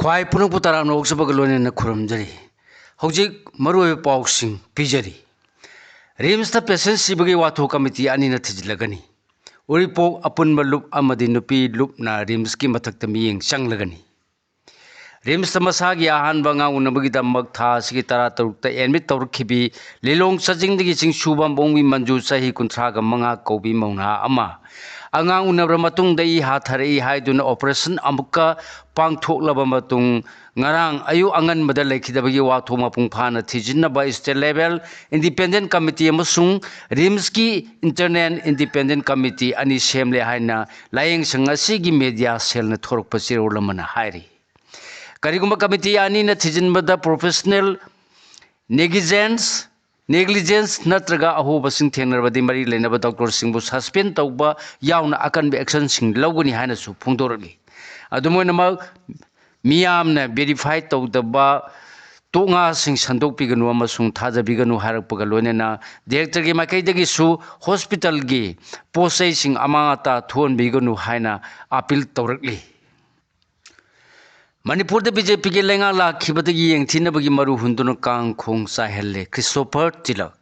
ख्वाई पुनक पुताराम नौसबग लोने खुरमजरी हौजिक मरुए पाउसिंग पिजरी RIMS patient सिबगी वाथो committee अनि थिजलगनी Uripok अपुनब loop अमदि नुपी लुपना RIMS की मथक्ता मियेंग चंगलगनी रिम्स मसागी अहानब अंगाउनबगीदमक था सिगी तरा तरुक्ता एडमिट तौरखिबी लिलोंग सजिंगदगी चिंगसुबा बोंगी मंजू सही कुंथ्रागा मंगा कौबी मौना अमा अंगांग उनब्र मतुंग दई हाथरई हाइदुन operation अमुक्का पांगथोकलबा मतुंग ngarang ayu angan bada lekhidabagi watho mapung phana thijinaba state level independent committee amasung rims ki internal independent committee ani semle haina layeng sangasi gi media cell na thorok pasiro lamana hairi karigumba committee ani na thijinbada professional negligence natraga ahoba sing thengnarbadi mari lenaba doctor singbu suspend tauba yauna akan be action sing lawgani haina su phungdorali adumoina मियामने verify तौदबा तोंगा सिंग संदोकपिगनु अमसुंग थाजबिगनु हारकपगा लोनेना director की माइकैदगिसु हॉस्पिटल की पोसै सिंग अमाता थोनबिगनु हाइना अपील तौरकली मणिपुर बीजेपी के लेंगा लाखिबदगी येंथिनबगी मरु हुंदुन कांग खोंग साहेले क्रिस्टोफर तिलक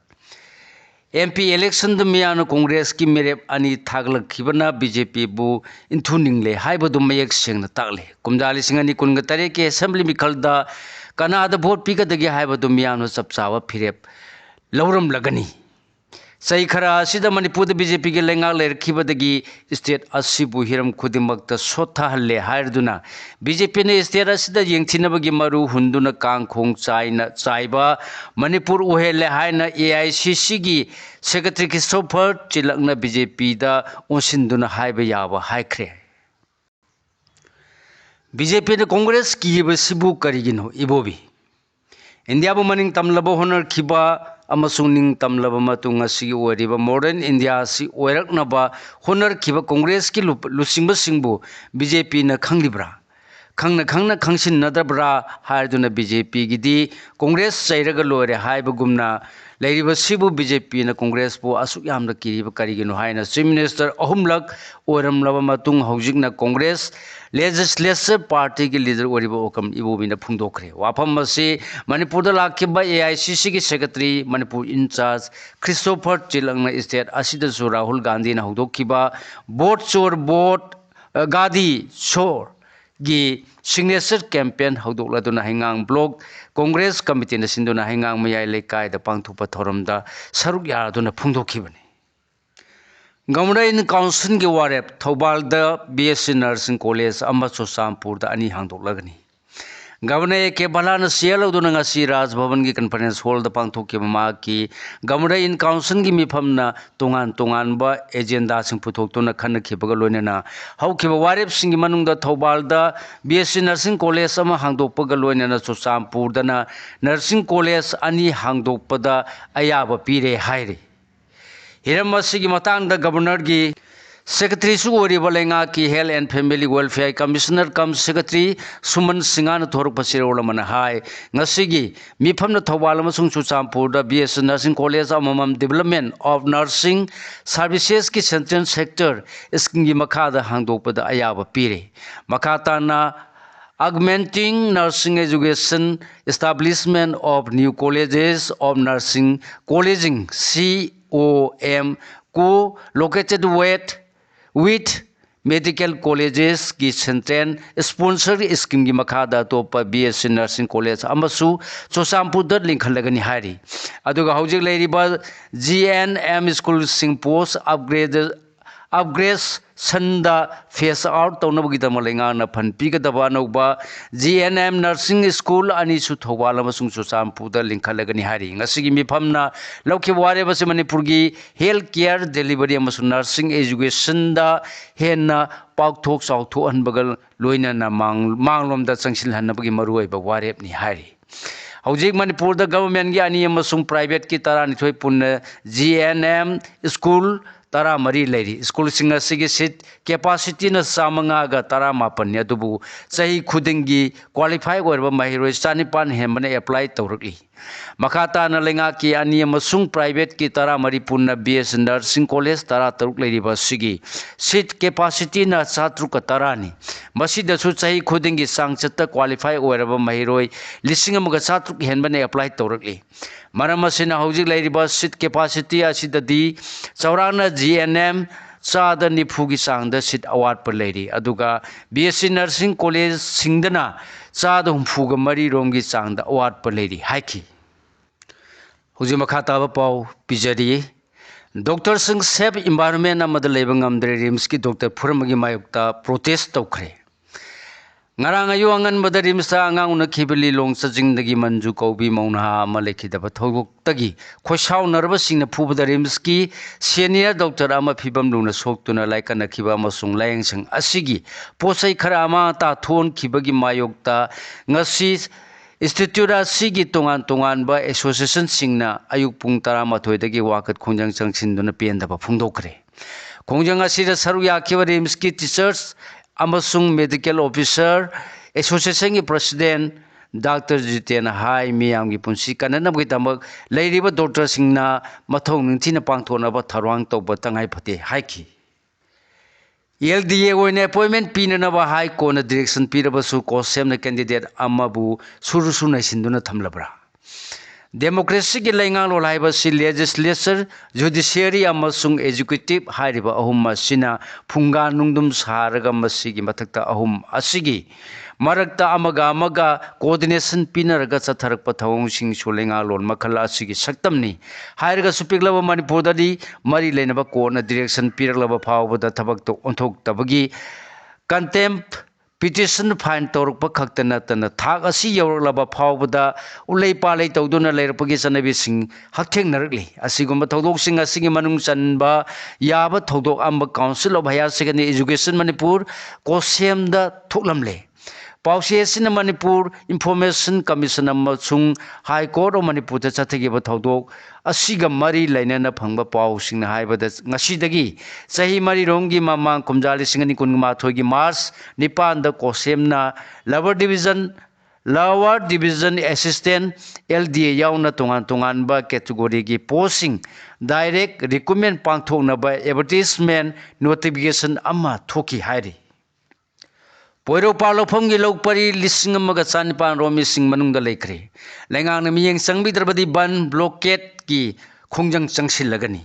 MP election मियानो कांग्रेस की मेरेप अनि थागलखिबना बीजेपी बु इंथुनिंगले हाइबदु मयक सेंगना तागले कुमजाली सिंगनी कुनगतरे के असेंबली मिखलदा कनादा वोट पिगदगी हाइबदु मियानो चपचावा फिरेप लौरम लगनी सही खरा सिदा मणिपुर बीजेपी के लेंगा लेरखिबदगी स्टेट असिबु हिरम खुदिमकता सोथा हल्ले हायरदुना बीजेपी ने स्टेट असिदा येंथिनबगी मरु हुंदुना कांगखोंग चाइबा मणिपुर उहेले हायना AICC की सेक्रेटरी क्रिस्टोफर चिलकना बीजेपी दा ओसिंदुना हाइबा याबा हाइख्रे बीजेपी ने कांग्रेस की सिबु करिगिनो इबोबी इंडिया बु मनिंग तमलबो होनर खिबा अमसुंग निंग तमलबा मतुंग असि ओरिबा मॉडर्न इंडिया असि ओरकनबा होनर खिबा कांग्रेस की लुसिंबा सिंबु बीजेपी न खंगलिब्रा खंगना खंगसिन नदब्रा हायदुना बीजेपी गिदी कांग्रेस चैरगा लोरे हायबगुमना लेरिबा सिबु बीजेपी न कांग्रेस बु असुक यामना किरिबा करिगिनो हायना चीफ मिनिस्टर अहुमलक ओरमलबा मतुंग हौजिकना कांग्रेस लेजिस्लेचर पार्टी की लीडर ओरिबा ओकम इबोबिना फुंगदोखरे वाफम मसी मणिपुर दा लाखिबा AICC की सेक्रेटरी मणिपुर इंचार्ज क्रिस्टोफर चिलंगना स्टेट असिदसु राहुल गांधी ना हौदोखिबा वोट चोर वोट गादी चोर की सिग्नेचर कैंपेन हौदोकलादुना हिंगांग ब्लॉक कांग्रेस कमिटी ना सिंदुना हिंगांग मयाय लेकायदा पांगथोपा थोरमदा सरुक यादुना फुंगदोखिबनी गवर्नर इन काउंसिल की वारेप Thoubal BSc nursing college Churachandpur अनि हांदोकलगनी गवर्नर के बलाना सियालौदुना राजभवन की कॉन्फ्रेंस हॉल पांगथोखिबा की गवर्नर इन काउंसिल की मिफमना तोंगान तोंगानबा एजेंडा सिंग पुथोक्तुना खनखिबगा लोइनना हौखिबा वारेप सिंगी मनुंगदा थौबालदा BSc नर्सिंग कॉलेज अमा हांदोकपगा लोइनना चुरचांदपुरदना नर्सिंग कॉलेज अनि हांदोकपदा अयाबा पीरे हाइरे हिरम असिगी मतांगदा गवर्नर की सेक्रेटरी सुओरिबा लेंगा की health and family welfare commissioner cum secretary Suman सिंगान थोरपसिरोलमना हाय ngasiगी मिफमना थौबाल अमसुंग चुरचांदपुरदा BSc नर्सिंग कॉलेज अममम डेवलपमेंट ऑफ नर्सिंग सर्विसेज की सेंट्रल सेक्टर स्कीम मखादा हांदोकपदा अयाबा पीरे मखाताना augmenting nursing education, establishment of new colleges of nursing, colleging COM co-located with medical colleges की सेंट्रल स्पॉन्सर स्कीम की मखादा तोपा BSc नर्सिंग कॉलेज अमसु चुरचांदपुरदा लिंखलगनी हारी अदुगा हौजिक लेरिबा GNM स्कूल सिंग पोस्ट अपग्रेडेशन फेस आउट तौनबगीदम लेंगाना फन पीगदबा नौबा GNM नर्सिंग स्कूल अनिसु थौबाल अमसुंग चुरचांदपुरदा लिंखलगनी हारी ngasiगी मिफमना लौखि वारेबसे मणिपुर की हेल्थ केयर डिलीवरी अमसुंग नर्सिंग एजुकेशन दा हेन्ना पाक्थोक चाउथोहनबगल लोइनना मांगलोमदा चंगसिलहनबगी मरुओइबा वारेबनी हारी हौजिक मणिपुर दा गवर्नमेंट की अनि अमसुंग प्राइवेट की 12 पुन्न GNM स्कूल तरा मरी लेरी स्कूल सिंग असिगी सीट कैपेसिटी न चामंगागा तरा मापन अदुबु सही खुदिंगी क्वालिफाई ओरबा महिरोय चानिपान हेमने अप्लाई तौरकली मखाता न लेंगा की अनि अमसुंग प्राइवेट की तरा मरी पुन्ना बीएस नर्सिंग कॉलेज तरा तरुक लेरिबा सिगी सीट कैपेसिटी न छात्रुक तरानी मसीदसु सही खुदिंगी सांगचत क्वालिफाई ओरबा महिरोय लिसिंग अमगा छात्रुक हेनबने अप्लाई तौरकली मरम असिना हौजिक लेरिबा सीट कैपेसिटी असिददी चौराना जीएनएम चाद निफुगी चांगद सीट अवार्ड पर लेरी अदुगा बीएससी नर्सिंग कॉलेज सिंगदना चाद हुंफुग मरी रोंगी चांगद अवार्ड पर लेरी हाइकी हुजी मखा ताब पाउ पिजरी डॉक्टर सिंह सेफ इन्वायरमेंट अमद लेब ngamdre रिम्स की डॉक्टर फुरमगी मायुक्ता प्रोटेस्ट तौखरे ngarang ayu angan bada rimsa angang una khibili long sajing dagi manju kaubi mauna ama lekhidaba thoguk tagi khoshau narba singna phubada rims ki senior doctor ama phibam luna soktuna laikana khiba masung layang sang asigi posai khara ama ta thon khibagi mayokta ngasi institute asigi tongan tongan ba association singna ayuk pung 12 dagi wakat khongjang changsinduna pendaba phungdokre khongjang asida saru yakhiba rims ki teachers अमसुंग medical officer association की president doctor Jiten हाई मियाम की पुंसी कननब की तमक लेरिबा डॉक्टर सिंगना मथौ निंथिना पांगथोनबा थरवांग तौब तंगाई फते हाइकी एलडीए ओइने अपॉइंटमेंट पिननबा हाई कोन डायरेक्शन पिरबसु कोसेमना कैंडिडेट अमबु सुरुसु नैसिंदुना थमलबरा डेमोक्रेसी की लेंगा लोलाइबसी लेजिस्लेचर जुडिशियरी अमसुंग एजुकेटिव हाइरिबा अहुम मसिना फुंगा नुंगदुम सारगा मसिगी मथक्ता अहुम असिगी मरक्ता अमगा अमगा कोऑर्डिनेशन पिनरगा चथरक थवंगसिंग सोलेंगा लोन मखल असिगी सक्तमनी हाइरगा सुपिकलब मणिपुरददी मरी लेनबा कोन डायरेक्शन पिरकलब फावबदा थबकतो ओंथोक तबगी कंटेम्प पिटिशन फाइन तौरप खक्तना तना थाक असी यौरलबा फावबदा उलै पालै तौदुना लेरपगी चनबिसिंग हक्थेंगनरकली असिगुम्बा थौदोकसिंग असिगी मनुंग चनबा याबा थौदोक अम्बा council of higher secondary education Manipur कोसेमदा थोकलमले पाउसेसिन मणिपुर इंफॉर्मेशन कमीशन अमसुंग हाई कोर्ट ऑफ मणिपुर चथगिबा थौदोक असिगा मरी लैनना फंगबा पाउसिंग हाइबदा ngasiदगी सही मरी रोंगी ममांग कुमजाली सिंगनी कुनमाथोय की मार्च 9 द कोसेमना लोअर डिवीजन असिस्टेंट एलडीए याउना तोंगान तोंगान बा कैटेगरी की पोस्टिंग डायरेक्ट रिक्रूटमेंट पांगथोनबा एडवर्टाइजमेंट नोटिफिकेशन अमा थोकी हाइरी पोइरोपाल लौफमगी लौपरी 15,400 रोमी सिंह मनुंग लेख्रे लेंगांग मियेंग चंगबिद्रबदी बन ब्लॉकेट की खोंजंग चंगसिलगनी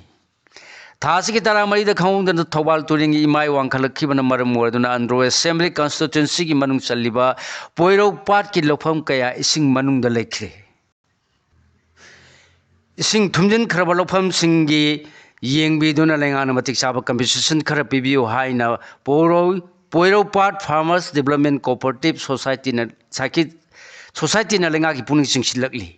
थासी की तरा मरी खौंदन थौबाल तुरिंग इमाई वांखलखिबन मरम मोरदुना अंड्रो असेंबली कॉन्स्टिट्यूएंसी की मनुंग चल्लिबा पोइरोपाट की लौफम कया इसिंग मनुंग लेख्रे इसिंग थुमजिन खरबा लौफम सिंगी येंगबिदुना लेंगांग मतिक चाबा कंपनसेशन खर पिबियो हाइना पोइरोपाट फार्मर्स डेवलपमेंट कोऑपरेटिव सोसाइटी न लेंगा की पुनिंग सिंगसिलकली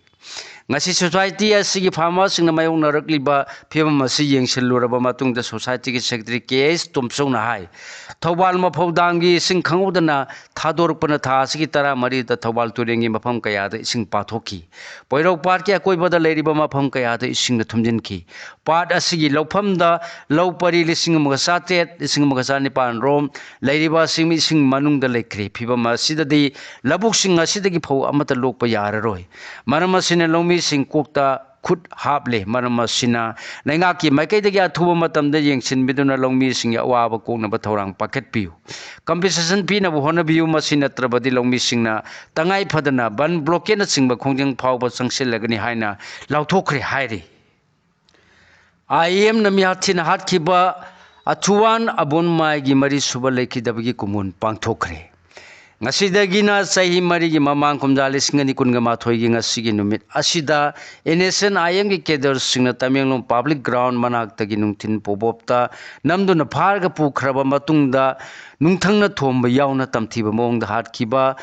ngasi society asigi farmers singna mayong narakliba phibam asi yengsiluraba matungda society ki secretary ks tumsong na hai thobal maphodang sing khangudana thadorpana tha asigi tara mari da thobal turengi mafam kaya da ising pathoki poirok part ki akoi bada leiriba mafam kaya da ising na thumjin ki part asigi lofam da lopari lising magasatet lising magasani pan rom leiriba sing ising manung da lekre phibam asida di labuk sing asidagi phau amata lokpa yararoi maram asine lomi Singh Kokta खुद हापले मरम सिना लेंगा की माइकैदगी अथुब मतम द येंगसिनबिदुना लौमी सिंह अवाब कोकनब थौरांग पाकेट पियु कंपनसेशन पिनब होनबियु मसि नत्रबदि लौमी सिंहना तंगाई फदना बन ब्लॉकेट सिंह खोंजंग फावब संगसिलगनी हाइना लाउथोखरे हाइरे आईएम नमियाथिन हातखिबा अथुवान अबोनमाई मरी सुब लेखिदबगी कुमुन पांगथोखरे ngasidagiना sahi mari gi mamang kumjali singani kunga mathoi gi ngasigi numit asida NSN IM gi kedar singna Tamenglong public ground manak tagi nungthin pobopta namduna pharga pukhraba matungda nungthangna thomba yauna tamthiba mong da hat khiba